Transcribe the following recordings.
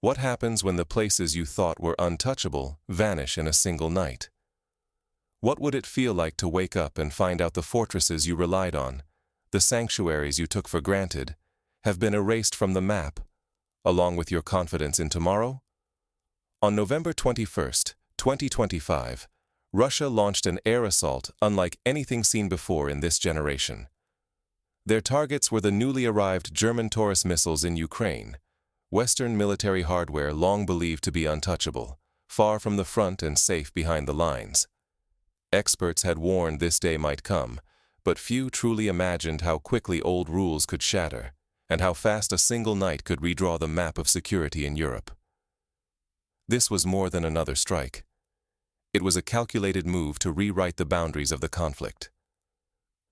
What happens when the places you thought were untouchable vanish in a single night? What would it feel like to wake up and find out the fortresses you relied on, the sanctuaries you took for granted, have been erased from the map, along with your confidence in tomorrow? On November 21st, 2025, Russia launched an air assault unlike anything seen before in this generation. Their targets were the newly arrived German Taurus missiles in Ukraine, Western military hardware long believed to be untouchable, far from the front and safe behind the lines. Experts had warned this day might come, but few truly imagined how quickly old rules could shatter, and how fast a single night could redraw the map of security in Europe. This was more than another strike. It was a calculated move to rewrite the boundaries of the conflict.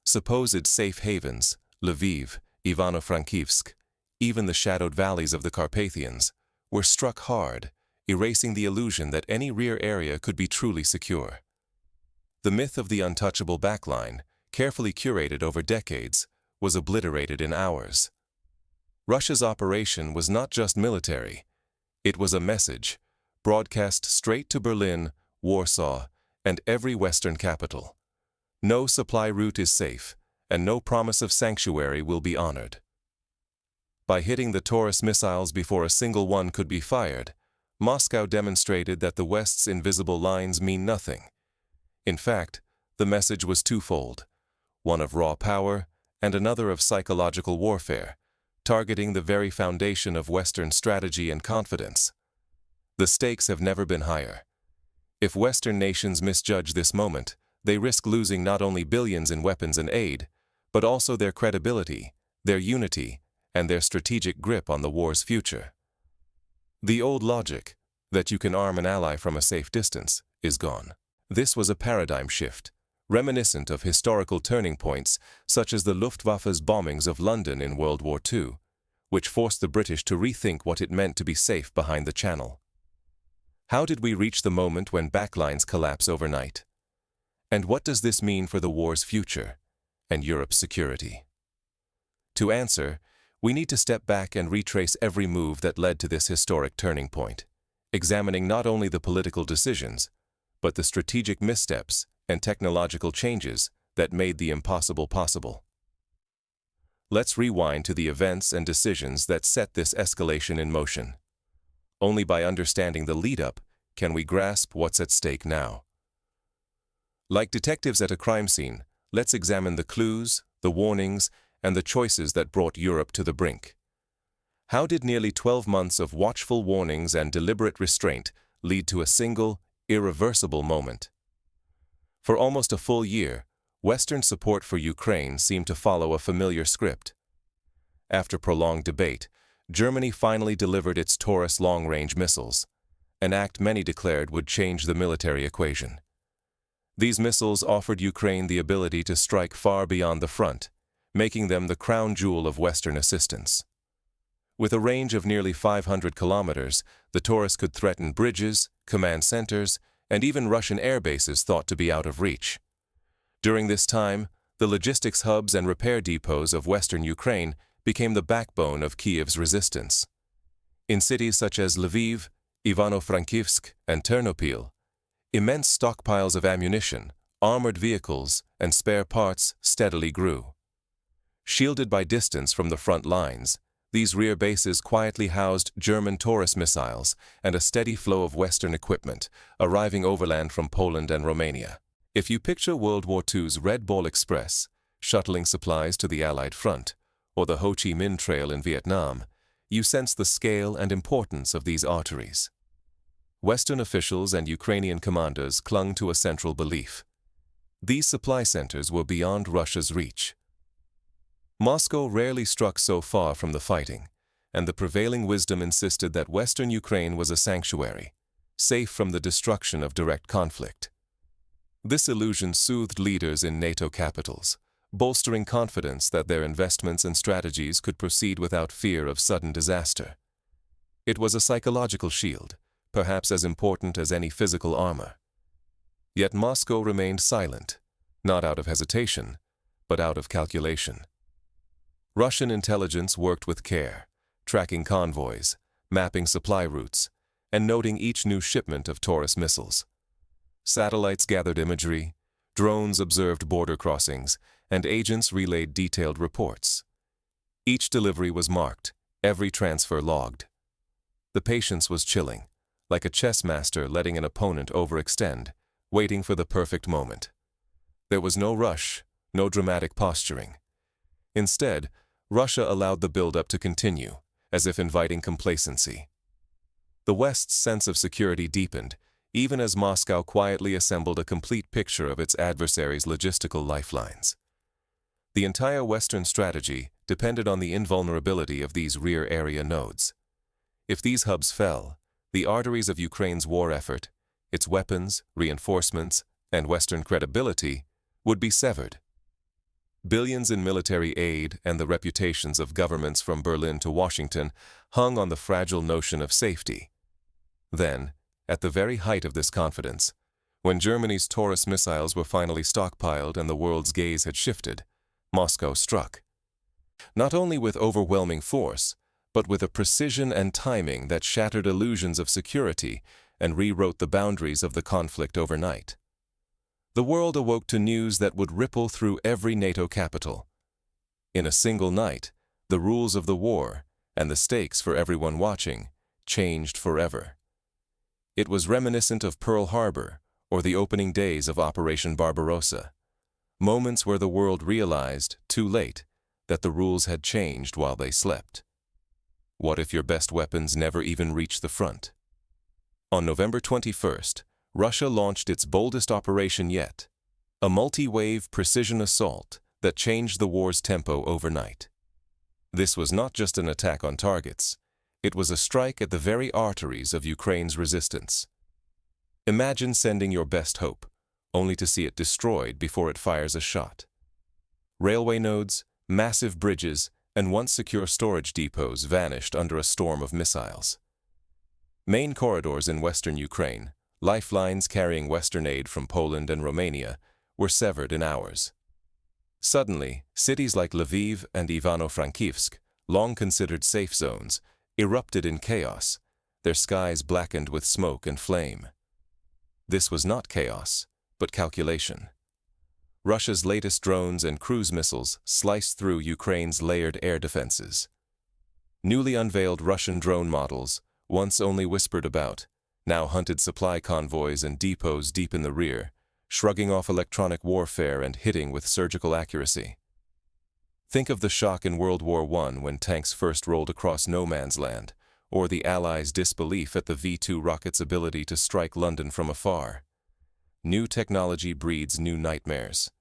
Supposed safe havens, Lviv, Ivano-Frankivsk, even the shadowed valleys of the Carpathians, were struck hard, erasing the illusion that any rear area could be truly secure. The myth of the untouchable backline, carefully curated over decades, was obliterated in hours. Russia's operation was not just military. It was a message, broadcast straight to Berlin, Warsaw, and every Western capital. No supply route is safe, and no promise of sanctuary will be honored. By hitting the Taurus missiles before a single one could be fired, Moscow demonstrated that the West's invisible lines mean nothing. In fact, the message was twofold, one of raw power and another of psychological warfare, targeting the very foundation of Western strategy and confidence. The stakes have never been higher. If Western nations misjudge this moment, they risk losing not only billions in weapons and aid, but also their credibility, their unity, and their strategic grip on the war's future. The old logic, that you can arm an ally from a safe distance, is gone. This was a paradigm shift, reminiscent of historical turning points such as the Luftwaffe's bombings of London in World War II, which forced the British to rethink what it meant to be safe behind the Channel. How did we reach the moment when backlines collapse overnight? And what does this mean for the war's future and Europe's security? To answer, we need to step back and retrace every move that led to this historic turning point, examining not only the political decisions, but the strategic missteps and technological changes that made the impossible possible. Let's rewind to the events and decisions that set this escalation in motion. Only by understanding the lead-up can we grasp what's at stake now. Like detectives at a crime scene, let's examine the clues, the warnings, and the choices that brought Europe to the brink. How did nearly 12 months of watchful warnings and deliberate restraint lead to a single, irreversible moment? For almost a full year, Western support for Ukraine seemed to follow a familiar script. After prolonged debate, Germany finally delivered its Taurus long-range missiles, an act many declared would change the military equation. These missiles offered Ukraine the ability to strike far beyond the front, making them the crown jewel of Western assistance. With a range of nearly 500 kilometers, the Taurus could threaten bridges, command centers, and even Russian air bases thought to be out of reach. During this time, the logistics hubs and repair depots of Western Ukraine became the backbone of Kyiv's resistance. In cities such as Lviv, Ivano-Frankivsk, and Ternopil, immense stockpiles of ammunition, armored vehicles, and spare parts steadily grew. Shielded by distance from the front lines, these rear bases quietly housed German Taurus missiles and a steady flow of Western equipment, arriving overland from Poland and Romania. If you picture World War II's Red Ball Express, shuttling supplies to the Allied front, or the Ho Chi Minh Trail in Vietnam, you sense the scale and importance of these arteries. Western officials and Ukrainian commanders clung to a central belief. These supply centers were beyond Russia's reach. Moscow rarely struck so far from the fighting, and the prevailing wisdom insisted that Western Ukraine was a sanctuary, safe from the destruction of direct conflict. This illusion soothed leaders in NATO capitals, bolstering confidence that their investments and strategies could proceed without fear of sudden disaster. It was a psychological shield, perhaps as important as any physical armor. Yet Moscow remained silent, not out of hesitation, but out of calculation. Russian intelligence worked with care, tracking convoys, mapping supply routes, and noting each new shipment of Taurus missiles. Satellites gathered imagery, drones observed border crossings, and agents relayed detailed reports. Each delivery was marked, every transfer logged. The patience was chilling, like a chess master letting an opponent overextend, waiting for the perfect moment. There was no rush, no dramatic posturing. Instead, Russia allowed the buildup to continue, as if inviting complacency. The West's sense of security deepened, even as Moscow quietly assembled a complete picture of its adversary's logistical lifelines. The entire Western strategy depended on the invulnerability of these rear area nodes. If these hubs fell, the arteries of Ukraine's war effort, its weapons, reinforcements, and Western credibility would be severed. Billions in military aid and the reputations of governments from Berlin to Washington hung on the fragile notion of safety. Then, at the very height of this confidence, when Germany's Taurus missiles were finally stockpiled and the world's gaze had shifted, Moscow struck. Not only with overwhelming force, but with a precision and timing that shattered illusions of security and rewrote the boundaries of the conflict overnight. The world awoke to news that would ripple through every NATO capital. In a single night, the rules of the war, and the stakes for everyone watching, changed forever. It was reminiscent of Pearl Harbor or the opening days of Operation Barbarossa, moments where the world realized, too late, that the rules had changed while they slept. What if your best weapons never even reached the front? On November 21st, Russia launched its boldest operation yet, a multi-wave precision assault that changed the war's tempo overnight. This was not just an attack on targets, it was a strike at the very arteries of Ukraine's resistance. Imagine sending your best hope, only to see it destroyed before it fires a shot. Railway nodes, massive bridges, and once secure storage depots vanished under a storm of missiles. Main corridors in western Ukraine, lifelines carrying Western aid from Poland and Romania, were severed in hours. Suddenly, cities like Lviv and Ivano-Frankivsk, long considered safe zones, erupted in chaos, their skies blackened with smoke and flame. This was not chaos, but calculation. Russia's latest drones and cruise missiles sliced through Ukraine's layered air defenses. Newly unveiled Russian drone models, once only whispered about, now hunted supply convoys and depots deep in the rear, shrugging off electronic warfare and hitting with surgical accuracy. Think of the shock in World War I when tanks first rolled across no man's land, or the Allies' disbelief at the V-2 rocket's ability to strike London from afar. New technology breeds new nightmares.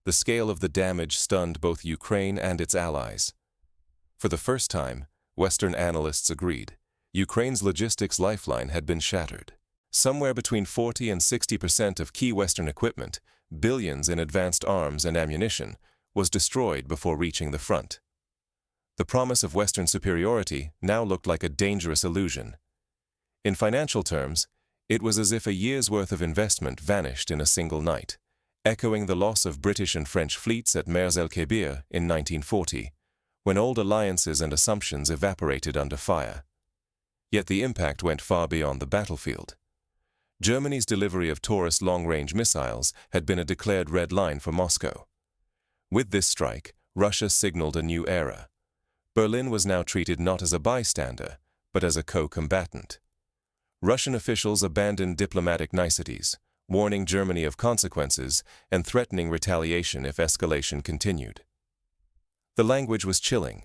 The scale of the damage stunned both Ukraine and its allies. For the first time, Western analysts agreed, Ukraine's logistics lifeline had been shattered. Somewhere between 40% and 60% of key Western equipment, billions in advanced arms and ammunition, was destroyed before reaching the front. The promise of Western superiority now looked like a dangerous illusion. In financial terms, it was as if a year's worth of investment vanished in a single night, echoing the loss of British and French fleets at Mers el-Kebir in 1940, when old alliances and assumptions evaporated under fire. Yet the impact went far beyond the battlefield. Germany's delivery of Taurus long-range missiles had been a declared red line for Moscow. With this strike, Russia signaled a new era. Berlin was now treated not as a bystander, but as a co-combatant. Russian officials abandoned diplomatic niceties, warning Germany of consequences and threatening retaliation if escalation continued. The language was chilling,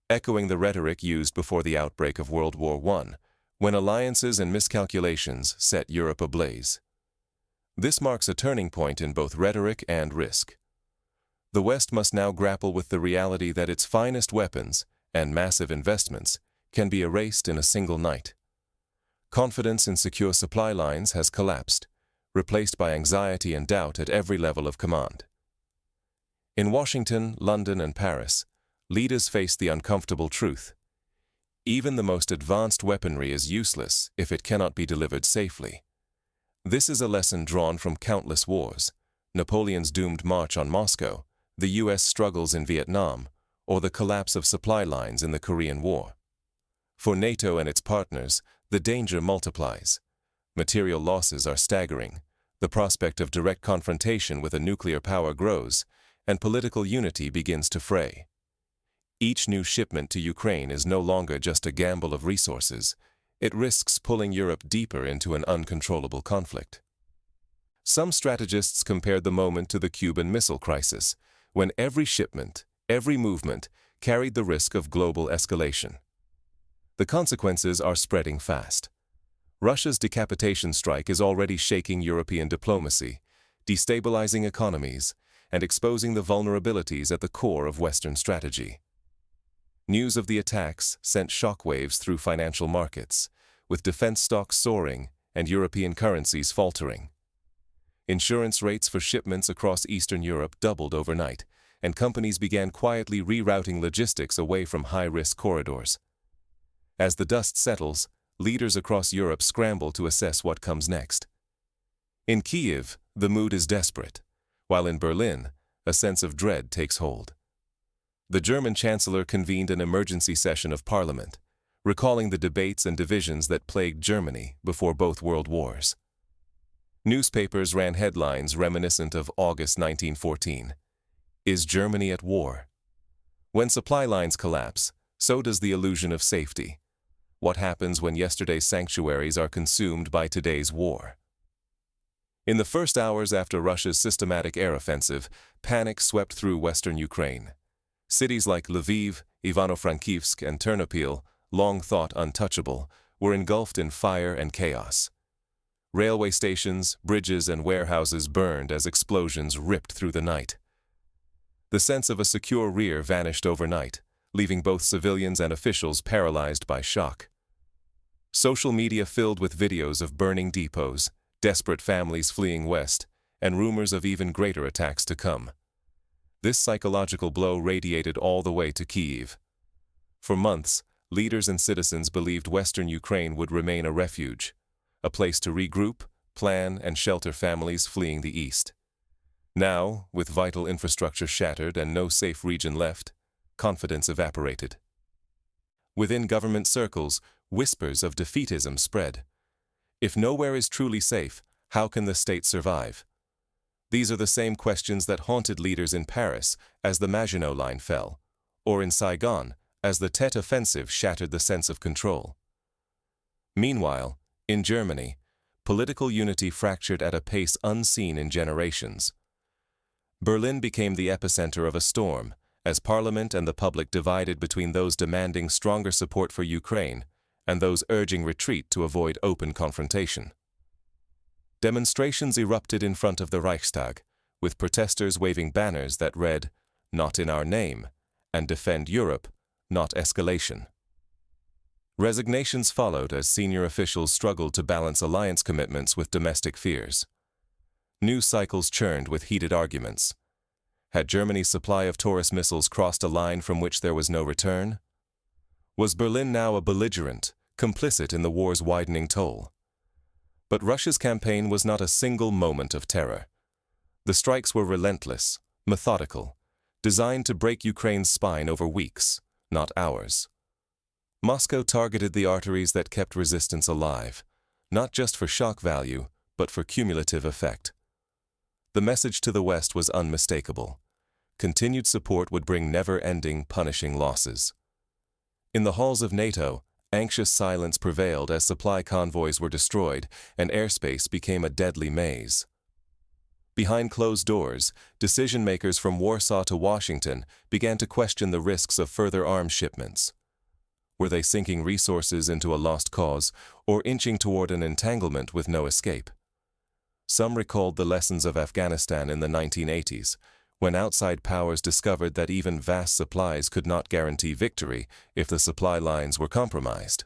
echoing the rhetoric used before the outbreak of World War I, when alliances and miscalculations set Europe ablaze. This marks a turning point in both rhetoric and risk. The West must now grapple with the reality that its finest weapons and massive investments can be erased in a single night. Confidence in secure supply lines has collapsed, replaced by anxiety and doubt at every level of command. In Washington, London, and Paris, leaders face the uncomfortable truth. Even the most advanced weaponry is useless if it cannot be delivered safely. This is a lesson drawn from countless wars: Napoleon's doomed march on Moscow, the U.S. struggles in Vietnam, or the collapse of supply lines in the Korean War. For NATO and its partners, the danger multiplies. Material losses are staggering, the prospect of direct confrontation with a nuclear power grows, and political unity begins to fray. Each new shipment to Ukraine is no longer just a gamble of resources. It risks pulling Europe deeper into an uncontrollable conflict. Some strategists compared the moment to the Cuban Missile Crisis, when every shipment, every movement, carried the risk of global escalation. The consequences are spreading fast. Russia's decapitation strike is already shaking European diplomacy, destabilizing economies, and exposing the vulnerabilities at the core of Western strategy. News of the attacks sent shockwaves through financial markets, with defense stocks soaring and European currencies faltering. Insurance rates for shipments across Eastern Europe doubled overnight, and companies began quietly rerouting logistics away from high-risk corridors. As the dust settles, leaders across Europe scramble to assess what comes next. In Kyiv, the mood is desperate, while in Berlin, a sense of dread takes hold. The German Chancellor convened an emergency session of Parliament, recalling the debates and divisions that plagued Germany before both world wars. Newspapers ran headlines reminiscent of August 1914. Is Germany at war? When supply lines collapse, so does the illusion of safety. What happens when yesterday's sanctuaries are consumed by today's war? In the first hours after Russia's systematic air offensive, panic swept through western Ukraine. Cities like Lviv, Ivano-Frankivsk, and Ternopil, long thought untouchable, were engulfed in fire and chaos. Railway stations, bridges, and warehouses burned as explosions ripped through the night. The sense of a secure rear vanished overnight, leaving both civilians and officials paralyzed by shock. Social media filled with videos of burning depots, desperate families fleeing west, and rumors of even greater attacks to come. This psychological blow radiated all the way to Kyiv. For months, leaders and citizens believed Western Ukraine would remain a refuge, a place to regroup, plan, and shelter families fleeing the east. Now, with vital infrastructure shattered and no safe region left, confidence evaporated. Within government circles, whispers of defeatism spread. If nowhere is truly safe, how can the state survive? These are the same questions that haunted leaders in Paris as the Maginot Line fell, or in Saigon as the Tet Offensive shattered the sense of control. Meanwhile, in Germany, political unity fractured at a pace unseen in generations. Berlin became the epicenter of a storm, as parliament and the public divided between those demanding stronger support for Ukraine and those urging retreat to avoid open confrontation. Demonstrations erupted in front of the Reichstag, with protesters waving banners that read, "Not in our name," and "Defend Europe, not escalation." Resignations followed as senior officials struggled to balance alliance commitments with domestic fears. News cycles churned with heated arguments. Had Germany's supply of Taurus missiles crossed a line from which there was no return? Was Berlin now a belligerent, complicit in the war's widening toll? But Russia's campaign was not a single moment of terror. The strikes were relentless, methodical, designed to break Ukraine's spine over weeks, not hours. Moscow targeted the arteries that kept resistance alive, not just for shock value, but for cumulative effect. The message to the West was unmistakable. Continued support would bring never-ending, punishing losses. In the halls of NATO, anxious silence prevailed as supply convoys were destroyed and airspace became a deadly maze. Behind closed doors, decision-makers from Warsaw to Washington began to question the risks of further arms shipments. Were they sinking resources into a lost cause or inching toward an entanglement with no escape? Some recalled the lessons of Afghanistan in the 1980s, when outside powers discovered that even vast supplies could not guarantee victory if the supply lines were compromised.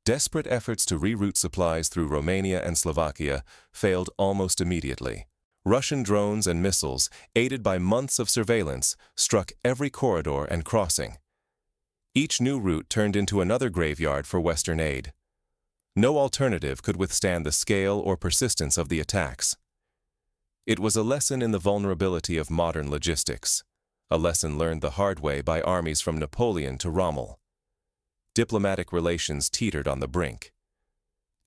Desperate efforts to reroute supplies through Romania and Slovakia failed almost immediately. Russian drones and missiles, aided by months of surveillance, struck every corridor and crossing. Each new route turned into another graveyard for Western aid. No alternative could withstand the scale or persistence of the attacks. It was a lesson in the vulnerability of modern logistics, a lesson learned the hard way by armies from Napoleon to Rommel. diplomatic relations teetered on the brink.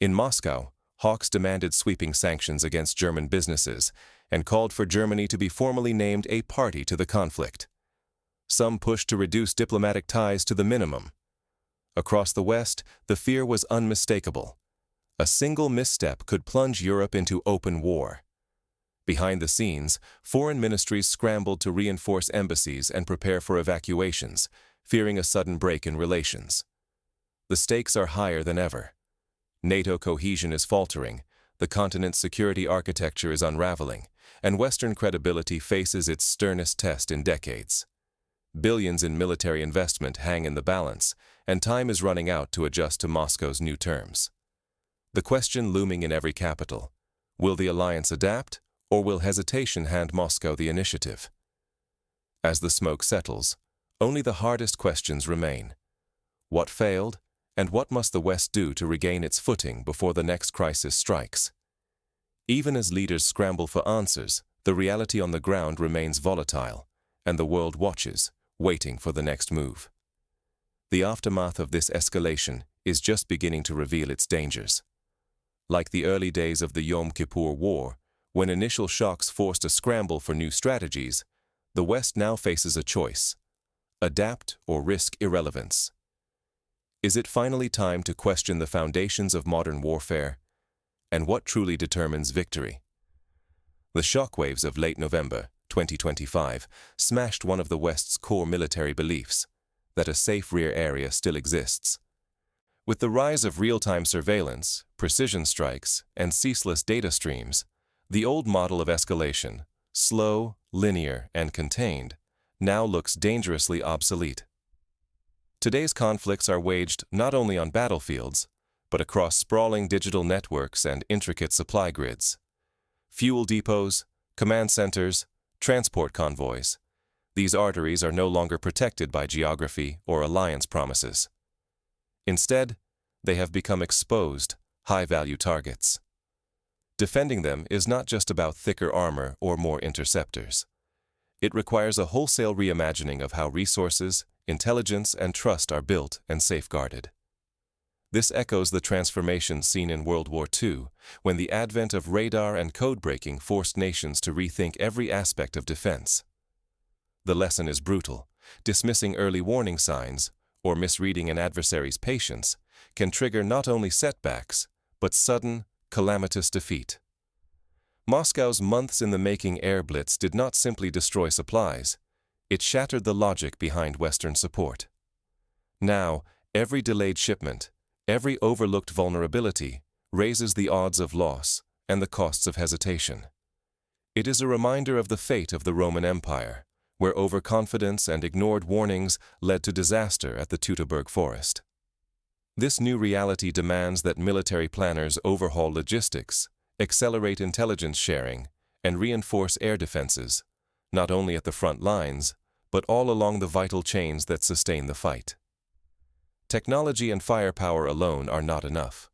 In Moscow, hawks demanded sweeping sanctions against German businesses and called for Germany to be formally named a party to the conflict. Some pushed to reduce diplomatic ties to the minimum. Across the West, the fear was unmistakable. A single misstep could plunge Europe into open war. Behind the scenes, foreign ministries scrambled to reinforce embassies and prepare for evacuations, fearing a sudden break in relations. The stakes are higher than ever. NATO cohesion is faltering, the continent's security architecture is unraveling, and Western credibility faces its sternest test in decades. Billions in military investment hang in the balance, and time is running out to adjust to Moscow's new terms. The question looming in every capital: will the alliance adapt, or will hesitation hand Moscow the initiative? As the smoke settles, only the hardest questions remain. What failed, and what must the West do to regain its footing before the next crisis strikes? Even as leaders scramble for answers, the reality on the ground remains volatile, and the world watches, waiting for the next move. The aftermath of this escalation is just beginning to reveal its dangers. Like the early days of the Yom Kippur War, when initial shocks forced a scramble for new strategies, the West now faces a choice: adapt or risk irrelevance. Is it finally time to question the foundations of modern warfare? And what truly determines victory? The shockwaves of late November 2025 smashed one of the West's core military beliefs, that a safe rear area still exists. With the rise of real-time surveillance, precision strikes, and ceaseless data streams, the old model of escalation, slow, linear, and contained, now looks dangerously obsolete. Today's conflicts are waged not only on battlefields, but across sprawling digital networks and intricate supply grids. Fuel depots, command centers, transport convoys. These arteries are no longer protected by geography or alliance promises. Instead, they have become exposed, high-value targets. Defending them is not just about thicker armor or more interceptors. It requires a wholesale reimagining of how resources, intelligence, and trust are built and safeguarded. This echoes the transformation seen in World War II, when the advent of radar and code-breaking forced nations to rethink every aspect of defense. The lesson is brutal. Dismissing early warning signs, or misreading an adversary's patience, can trigger not only setbacks, but sudden, calamitous defeat. Moscow's months-in-the-making air blitz did not simply destroy supplies, it shattered the logic behind Western support. Now, every delayed shipment, every overlooked vulnerability, raises the odds of loss and the costs of hesitation. It is a reminder of the fate of the Roman Empire, where overconfidence and ignored warnings led to disaster at the Teutoburg Forest. This new reality demands that military planners overhaul logistics, accelerate intelligence sharing, and reinforce air defenses, not only at the front lines, but all along the vital chains that sustain the fight. Technology and firepower alone are not enough.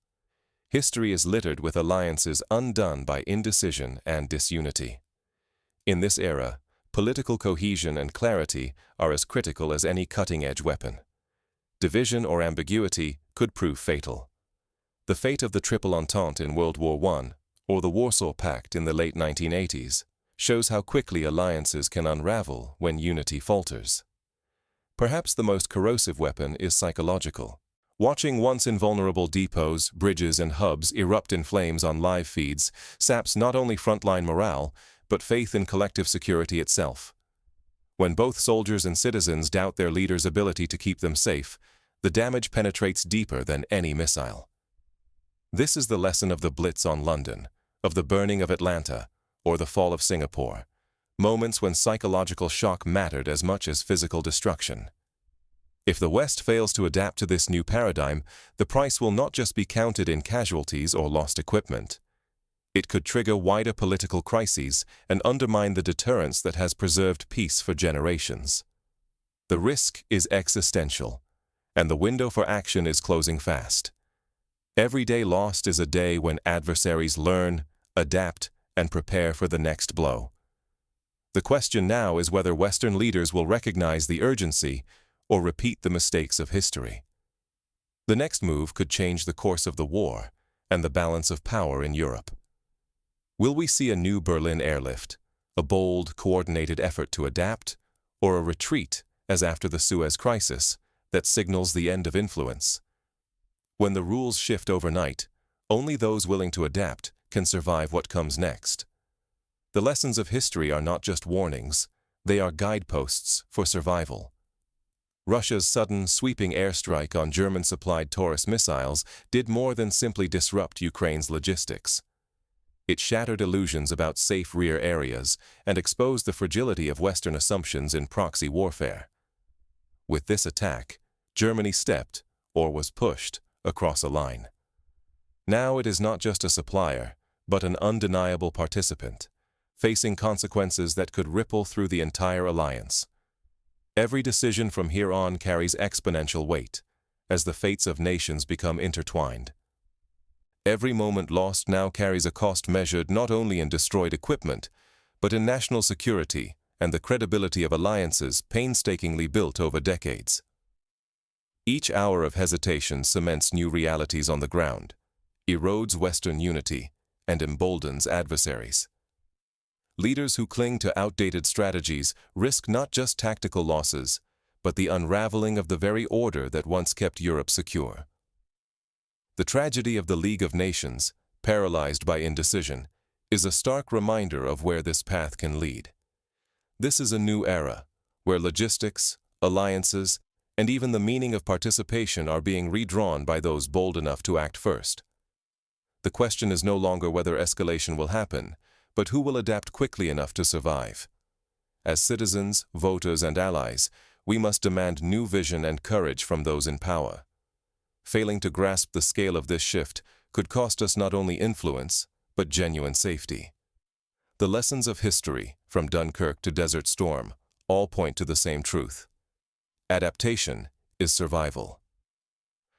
History is littered with alliances undone by indecision and disunity. In this era, political cohesion and clarity are as critical as any cutting-edge weapon. Division or ambiguity could prove fatal. The fate of the Triple Entente in World War I, or the Warsaw Pact in the late 1980s, shows how quickly alliances can unravel when unity falters. Perhaps the most corrosive weapon is psychological. Watching once invulnerable depots, bridges, and hubs erupt in flames on live feeds saps not only frontline morale, but faith in collective security itself. When both soldiers and citizens doubt their leader's ability to keep them safe, the damage penetrates deeper than any missile. This is the lesson of the Blitz on London, of the burning of Atlanta, or the fall of Singapore, moments when psychological shock mattered as much as physical destruction. If the West fails to adapt to this new paradigm, the price will not just be counted in casualties or lost equipment. It could trigger wider political crises and undermine the deterrence that has preserved peace for generations. The risk is existential, and the window for action is closing fast. Every day lost is a day when adversaries learn, adapt, and prepare for the next blow. The question now is whether Western leaders will recognize the urgency or repeat the mistakes of history. The next move could change the course of the war and the balance of power in Europe. Will we see a new Berlin airlift, a bold, coordinated effort to adapt, or a retreat, as after the Suez Crisis, that signals the end of influence? When the rules shift overnight, only those willing to adapt can survive what comes next. The lessons of history are not just warnings, they are guideposts for survival. Russia's sudden, sweeping airstrike on German-supplied Taurus missiles did more than simply disrupt Ukraine's logistics. It shattered illusions about safe rear areas and exposed the fragility of Western assumptions in proxy warfare. With this attack, Germany stepped, or was pushed, across a line. Now it is not just a supplier, but an undeniable participant, facing consequences that could ripple through the entire alliance. Every decision from here on carries exponential weight, as the fates of nations become intertwined. Every moment lost now carries a cost measured not only in destroyed equipment, but in national security and the credibility of alliances painstakingly built over decades. Each hour of hesitation cements new realities on the ground, erodes Western unity, and emboldens adversaries. Leaders who cling to outdated strategies risk not just tactical losses, but the unraveling of the very order that once kept Europe secure. The tragedy of the League of Nations, paralyzed by indecision, is a stark reminder of where this path can lead. This is a new era, where logistics, alliances, and even the meaning of participation are being redrawn by those bold enough to act first. The question is no longer whether escalation will happen, but who will adapt quickly enough to survive. As citizens, voters, and allies, we must demand new vision and courage from those in power. Failing to grasp the scale of this shift could cost us not only influence, but genuine safety. The lessons of history, from Dunkirk to Desert Storm, all point to the same truth. Adaptation is survival.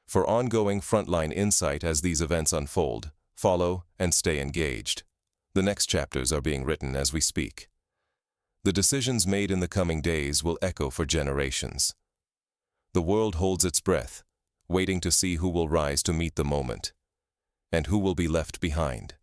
For ongoing frontline insight as these events unfold, follow and stay engaged. The next chapters are being written as we speak. The decisions made in the coming days will echo for generations. The world holds its breath, waiting to see who will rise to meet the moment, and who will be left behind.